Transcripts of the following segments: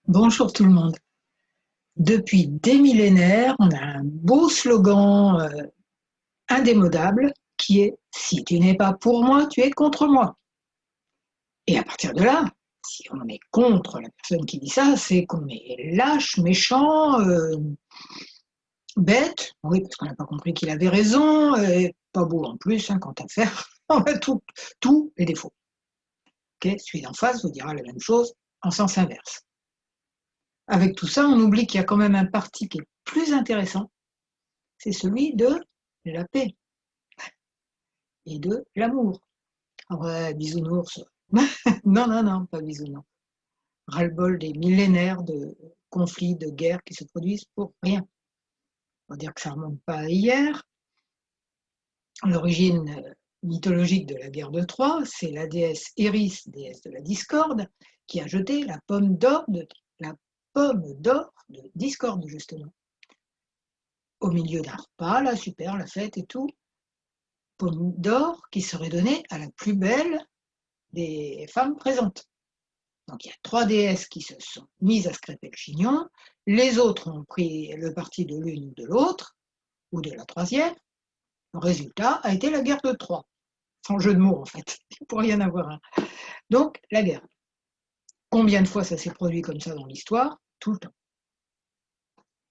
Bonjour tout le monde. Depuis des millénaires, on a un beau slogan indémodable qui est « Si tu n'es pas pour moi, tu es contre moi ». Et à partir de là, si on est contre la personne qui dit ça, c'est qu'on est lâche, méchant, bête, oui, parce qu'on n'a pas compris qu'il avait raison, et pas beau en plus, hein, quant à faire, on a tous les défauts. Celui d'en face vous dira la même chose en sens inverse. Avec tout ça, on oublie qu'il y a quand même un parti qui est plus intéressant, c'est celui de la paix et de l'amour. Ah ouais, bisounours. Non, non, non, pas bisounours. Ras-le-bol des millénaires de conflits, de guerres qui se produisent pour rien. On va dire que ça ne remonte pas à hier. L'origine mythologique de la guerre de Troie, c'est la déesse Eris, déesse de la discorde, qui a jeté la pomme d'or de discorde, justement. Au milieu d'un repas, là, super, la fête et tout, pomme d'or qui serait donnée à la plus belle des femmes présentes. Donc il y a 3 déesses qui se sont mises à se crêper le chignon, les autres ont pris le parti de l'une ou de l'autre, ou de la troisième. Le résultat a été la guerre de Troie, sans jeu de mots en fait, il pourrait y en avoir un. Donc la guerre. Combien de fois ça s'est produit comme ça dans l'histoire? Tout le temps.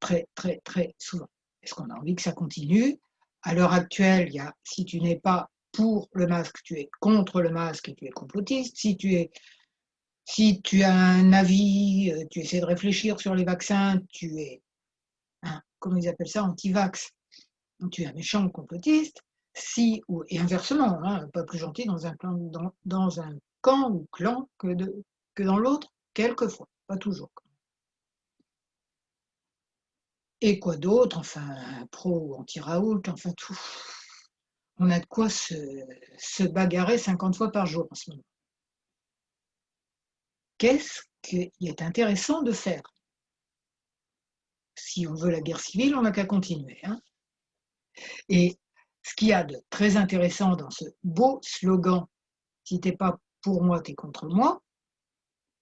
Très, très, très souvent. Est-ce qu'on a envie que ça continue? À l'heure actuelle, il y a si tu n'es pas pour le masque, tu es contre le masque et tu es complotiste. Si tu as un avis, tu essaies de réfléchir sur les vaccins, tu es, comment ils appellent ça, anti-vax, tu es un méchant complotiste. Et inversement, pas plus gentil dans un camp ou clan que dans l'autre, quelquefois, pas toujours. Et quoi d'autre? Enfin, pro ou anti-Raoult, enfin tout. On a de quoi se bagarrer 50 fois par jour en ce moment. Qu'est-ce qu'il est intéressant de faire? Si on veut la guerre civile, on n'a qu'à continuer. Et ce qu'il y a de très intéressant dans ce beau slogan « Si t'es pas pour moi, t'es contre moi »,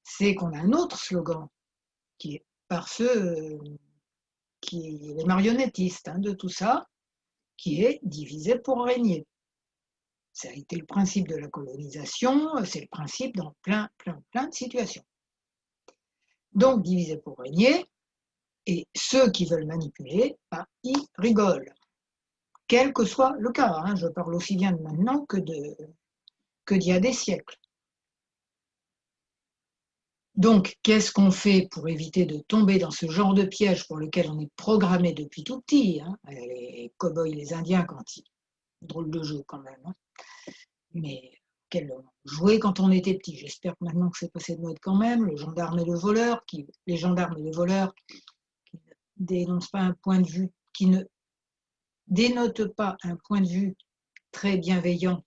c'est qu'on a un autre slogan qui est par ceux qui les marionnettistes de tout ça, qui est « Diviser pour régner ». Ça a été le principe de la colonisation, c'est le principe dans plein de situations. Donc, diviser pour régner, et ceux qui veulent manipuler, ils rigolent. Quel que soit le cas, je parle aussi bien de maintenant que d'il y a des siècles. Donc, qu'est-ce qu'on fait pour éviter de tomber dans ce genre de piège pour lequel on est programmé depuis tout petit, les cow-boys, les Indiens, quand ils... Drôle de jeu quand même, mais quel jouer quand on était petit. J'espère que maintenant que c'est passé de mode quand même, les gendarmes et les voleurs qui ne dénoncent pas un point de vue, qui ne dénotent pas un point de vue très bienveillant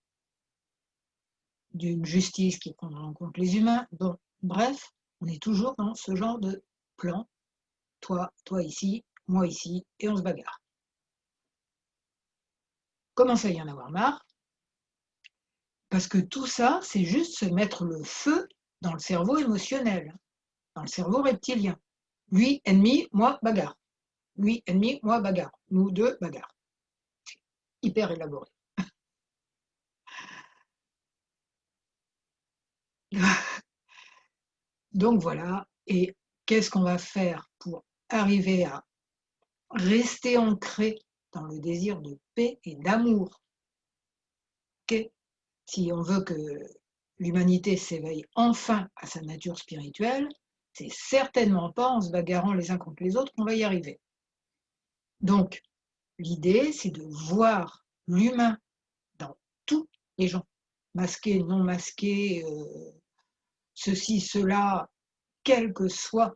d'une justice qui prendra en compte les humains. Bon, bref, on est toujours dans ce genre de plan. Toi ici, moi ici, et on se bagarre. Commence à y en avoir marre, parce que tout ça, c'est juste se mettre le feu dans le cerveau émotionnel, dans le cerveau reptilien. Lui, ennemi, moi, bagarre. Lui, ennemi, moi, bagarre. Nous deux, bagarre. Hyper élaboré. Donc voilà, et qu'est-ce qu'on va faire pour arriver à rester ancré dans le désir de paix et d'amour? Si on veut que l'humanité s'éveille enfin à sa nature spirituelle, c'est certainement pas en se bagarrant les uns contre les autres qu'on va y arriver. Donc, l'idée, c'est de voir l'humain dans tous les gens, masqués, non masqués, ceci, cela, quel que soit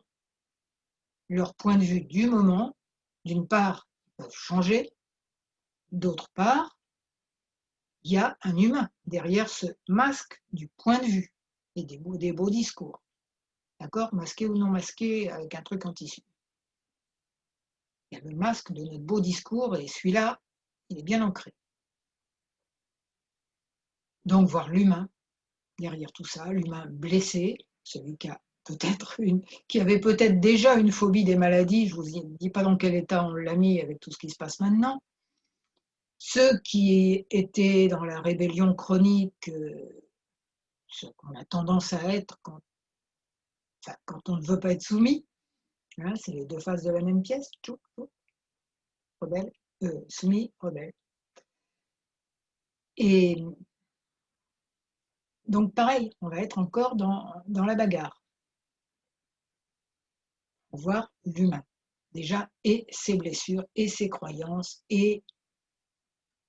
leur point de vue du moment. D'une part, ils peuvent changer, d'autre part, il y a un humain derrière ce masque du point de vue et des beaux discours. D'accord? Masqué ou non masqué, avec un truc en tissu. Il y a le masque de notre beau discours et celui-là, il est bien ancré. Donc voir l'humain derrière tout ça, l'humain blessé, celui qui a peut-être qui avait peut-être déjà une phobie des maladies, je ne vous dis pas dans quel état on l'a mis avec tout ce qui se passe maintenant. Ceux qui étaient dans la rébellion chronique, ce qu'on a tendance à être quand on ne veut pas être soumis, hein, c'est les deux faces de la même pièce, rebelle, soumis, rebelle. Et donc pareil, on va être encore dans la bagarre, pour voir l'humain, déjà, et ses blessures, et ses croyances, et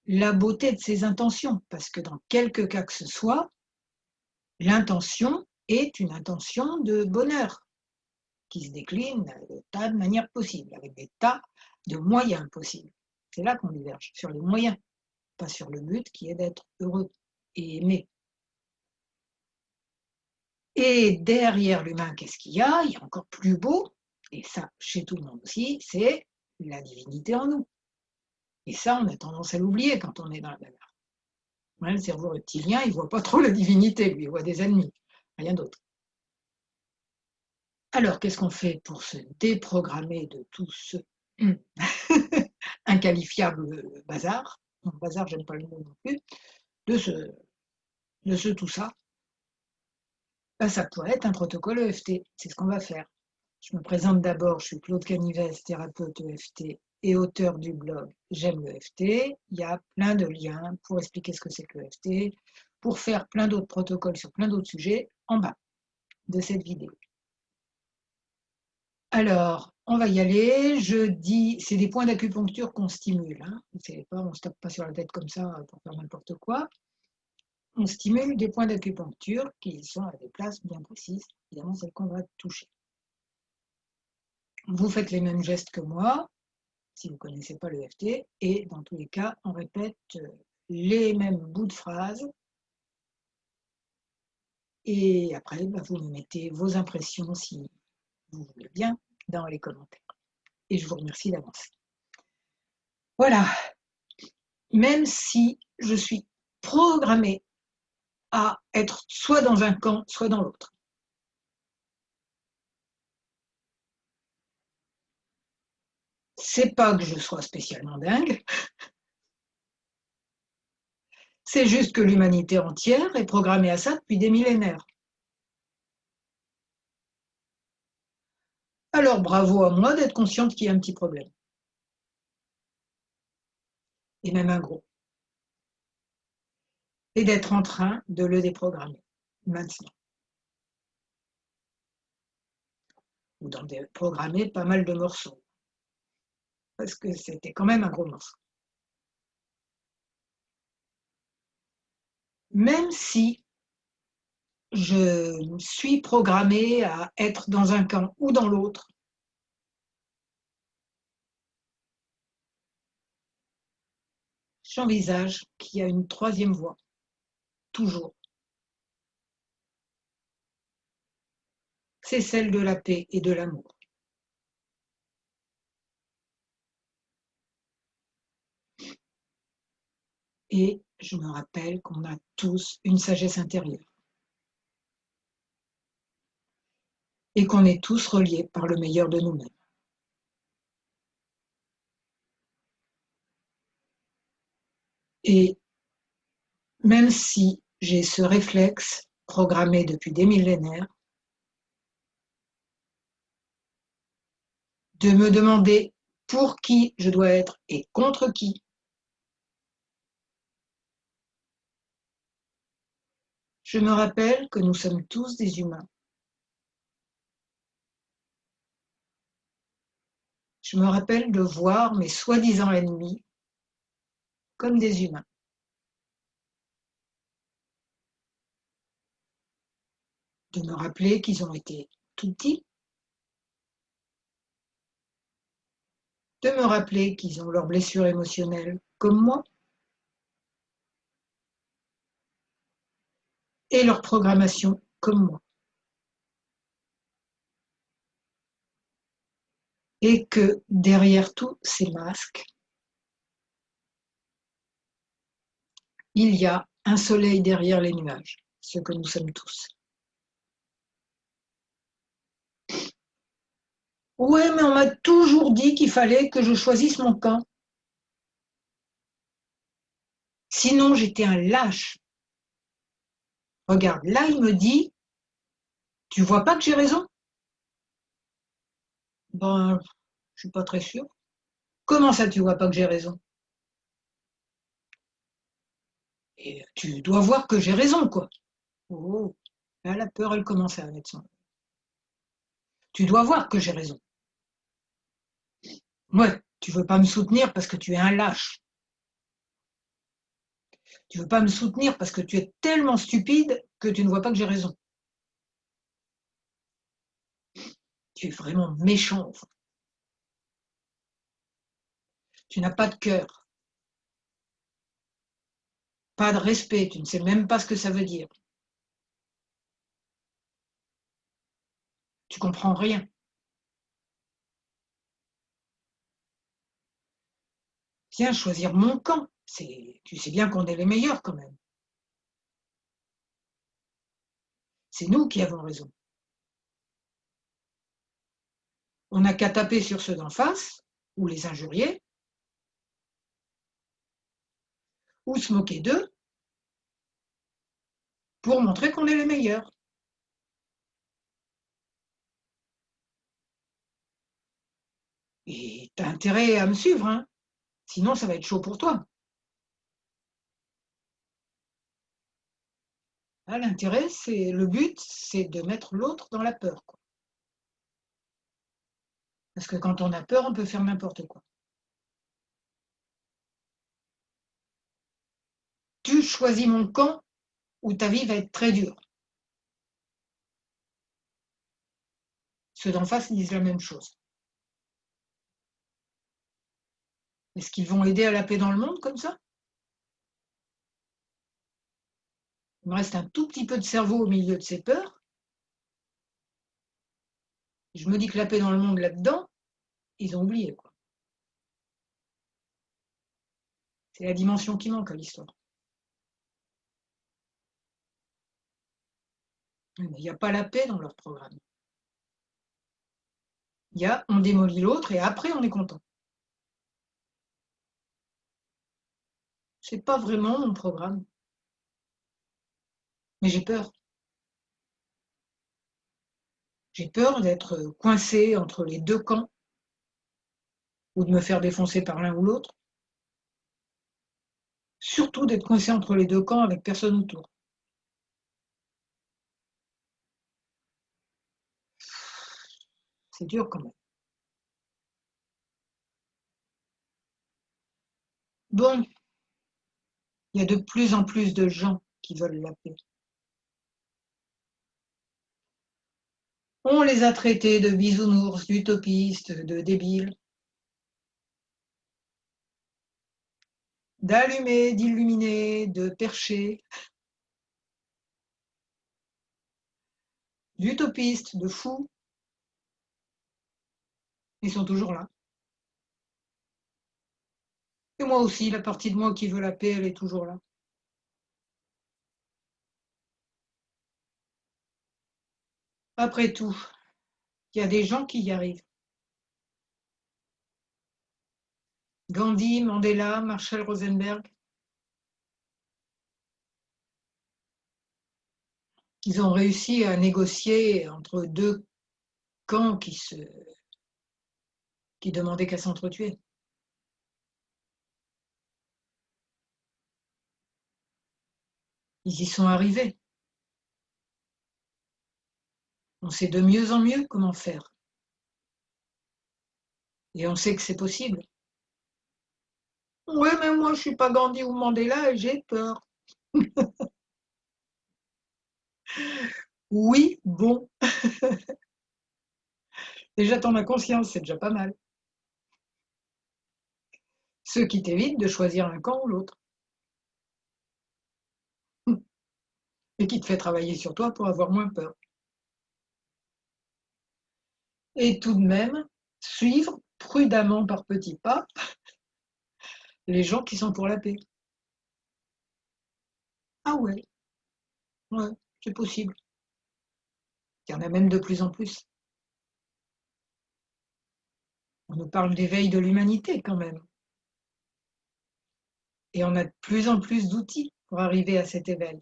la beauté de ses intentions, parce que dans quelque cas que ce soit, l'intention est une intention de bonheur, qui se décline de tas de manières possibles, avec des tas de moyens possibles. C'est là qu'on diverge, sur les moyens, pas sur le but qui est d'être heureux et aimé. Et derrière l'humain, qu'est-ce qu'il y a? Il y a encore plus beau, et ça, chez tout le monde aussi, c'est la divinité en nous. Et ça, on a tendance à l'oublier quand on est dans la bagarre. Ouais, le cerveau reptilien, il ne voit pas trop la divinité, lui, il voit des ennemis, rien d'autre. Alors, qu'est-ce qu'on fait pour se déprogrammer de tout ce inqualifiable bazar? Non, bazar, j'aime pas le mot non plus, de ce tout ça. Ben, ça pourrait être un protocole EFT, c'est ce qu'on va faire. Je me présente d'abord, je suis Claude Canivès, thérapeute EFT et auteur du blog J'aime l'EFT. Il y a plein de liens pour expliquer ce que c'est que l'EFT, pour faire plein d'autres protocoles sur plein d'autres sujets en bas de cette vidéo. Alors, on va y aller. Je dis, c'est des points d'acupuncture qu'on stimule. Hein. On ne se tape pas sur la tête comme ça pour faire n'importe quoi. On stimule des points d'acupuncture qui sont à des places bien précises, évidemment celles qu'on va toucher. Vous faites les mêmes gestes que moi, si vous ne connaissez pas l'EFT, et dans tous les cas, on répète les mêmes bouts de phrases. Et après, vous me mettez vos impressions, si vous voulez bien, dans les commentaires. Et je vous remercie d'avance. Voilà. Même si je suis programmée à être soit dans un camp, soit dans l'autre. C'est pas que je sois spécialement dingue, c'est juste que l'humanité entière est programmée à ça depuis des millénaires. Alors bravo à moi d'être consciente qu'il y a un petit problème. Et même un gros. Et d'être en train de le déprogrammer, maintenant. Ou d'en déprogrammer pas mal de morceaux. Parce que c'était quand même un gros morceau. Même si je suis programmée à être dans un camp ou dans l'autre, j'envisage qu'il y a une troisième voie, toujours. C'est celle de la paix et de l'amour. Et je me rappelle qu'on a tous une sagesse intérieure. Et qu'on est tous reliés par le meilleur de nous-mêmes. Et même si j'ai ce réflexe programmé depuis des millénaires, de me demander pour qui je dois être et contre qui, je me rappelle que nous sommes tous des humains. Je me rappelle de voir mes soi-disant ennemis comme des humains. De me rappeler qu'ils ont été tout petits, de me rappeler qu'ils ont leurs blessures émotionnelles comme moi, et leur programmation comme moi. Et que derrière tous ces masques, il y a un soleil derrière les nuages, ce que nous sommes tous. Ouais, mais on m'a toujours dit qu'il fallait que je choisisse mon camp. Sinon, j'étais un lâche. Regarde, là, il me dit, tu vois pas que j'ai raison? Ben, je suis pas très sûre. Comment ça, tu vois pas que j'ai raison? Et tu dois voir que j'ai raison, quoi. Oh, là, la peur, elle commence à mettre son. Tu dois voir que j'ai raison. Ouais, tu veux pas me soutenir parce que tu es un lâche. Tu veux pas me soutenir parce que tu es tellement stupide que tu ne vois pas que j'ai raison. Tu es vraiment méchant, enfin. Tu n'as pas de cœur, pas de respect, tu ne sais même pas ce que ça veut dire. Tu comprends rien. Viens choisir mon camp. Tu sais bien qu'on est les meilleurs quand même. C'est nous qui avons raison. On n'a qu'à taper sur ceux d'en face, ou les injurier, ou se moquer d'eux, pour montrer qu'on est les meilleurs. Et t'as intérêt à me suivre, hein, sinon ça va être chaud pour toi. Ah, l'intérêt, c'est le but, c'est de mettre l'autre dans la peur, quoi. Parce que quand on a peur, on peut faire n'importe quoi. Tu choisis mon camp ou ta vie va être très dure. Ceux d'en face disent la même chose. Est-ce qu'ils vont aider à la paix dans le monde comme ça? Il me reste un tout petit peu de cerveau au milieu de ces peurs. Je me dis que la paix dans le monde là-dedans, ils ont oublié, quoi. C'est la dimension qui manque à l'histoire. Mais il n'y a pas la paix dans leur programme. Il y a on démolit l'autre et après on est content. C'est pas vraiment mon programme. Mais j'ai peur. J'ai peur d'être coincée entre les deux camps ou de me faire défoncer par l'un ou l'autre. Surtout d'être coincée entre les deux camps avec personne autour. C'est dur quand même. Bon, il y a de plus en plus de gens qui veulent la paix. On les a traités de bisounours, d'utopistes, de débiles, d'allumés, d'illuminés, de perchés, d'utopistes, de fous. Ils sont toujours là. Et moi aussi, la partie de moi qui veut la paix, elle est toujours là. Après tout, il y a des gens qui y arrivent. Gandhi, Mandela, Marshall Rosenberg, ils ont réussi à négocier entre deux camps qui demandaient qu'à s'entretuer. Ils y sont arrivés. On sait de mieux en mieux comment faire. Et on sait que c'est possible. Oui, mais moi, je ne suis pas Gandhi ou Mandela et j'ai peur. Oui, bon, déjà t'en as conscience, c'est déjà pas mal. Ce qui t'évite de choisir un camp ou l'autre. Et qui te fait travailler sur toi pour avoir moins peur. Et tout de même, suivre prudemment par petits pas les gens qui sont pour la paix. Ah ouais, ouais, c'est possible. Il y en a même de plus en plus. On nous parle d'éveil de l'humanité quand même. Et on a de plus en plus d'outils pour arriver à cet éveil.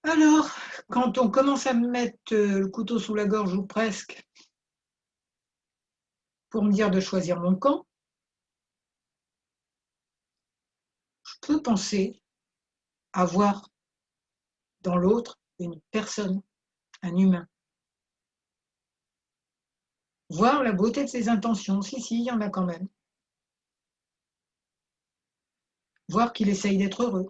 Alors, quand on commence à me mettre le couteau sous la gorge ou presque, pour me dire de choisir mon camp, je peux penser à voir dans l'autre une personne, un humain. Voir la beauté de ses intentions, si, il y en a quand même. Voir qu'il essaye d'être heureux.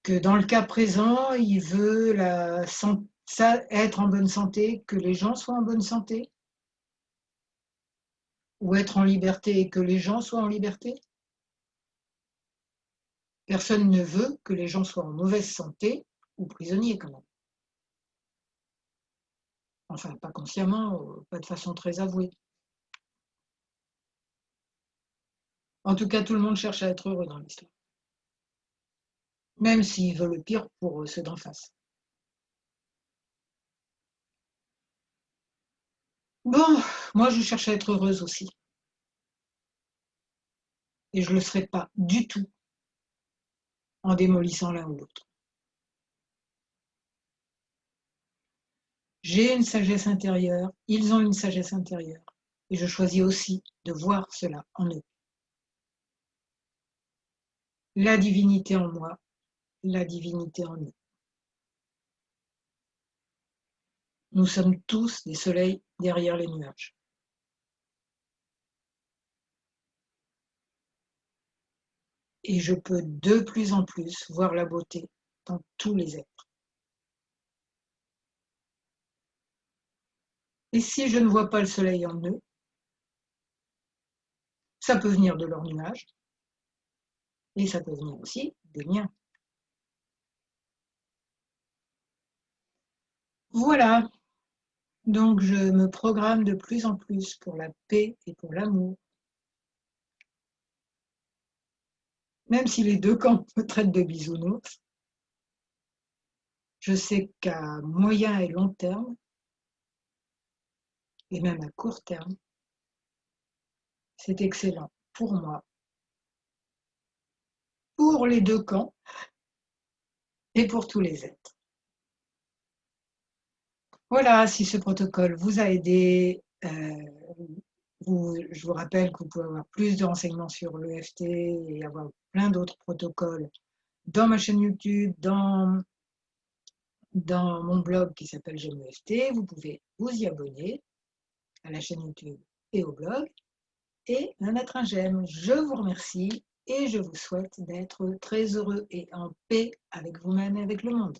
Que dans le cas présent, il veut être en bonne santé, que les gens soient en bonne santé, ou être en liberté et que les gens soient en liberté. Personne ne veut que les gens soient en mauvaise santé ou prisonniers quand même. Enfin, pas consciemment, pas de façon très avouée. En tout cas, tout le monde cherche à être heureux dans l'histoire. Même s'il veut le pire pour ceux d'en face. Bon, moi je cherche à être heureuse aussi. Et je ne le serai pas du tout en démolissant l'un ou l'autre. J'ai une sagesse intérieure, ils ont une sagesse intérieure, et je choisis aussi de voir cela en eux. La divinité en moi, la divinité en eux. Nous sommes tous des soleils derrière les nuages. Et je peux de plus en plus voir la beauté dans tous les êtres. Et si je ne vois pas le soleil en eux, ça peut venir de leurs nuages, et ça peut venir aussi des miens. Voilà, donc je me programme de plus en plus pour la paix et pour l'amour. Même si les deux camps me traitent de bisounours, je sais qu'à moyen et long terme, et même à court terme, c'est excellent pour moi, pour les deux camps et pour tous les êtres. Voilà, si ce protocole vous a aidé, je vous rappelle que vous pouvez avoir plus de renseignements sur l'EFT et avoir plein d'autres protocoles dans ma chaîne YouTube, dans mon blog qui s'appelle J'aime l'EFT. Vous pouvez vous y abonner à la chaîne YouTube et au blog et me mettre un j'aime. Je vous remercie et je vous souhaite d'être très heureux et en paix avec vous-même et avec le monde.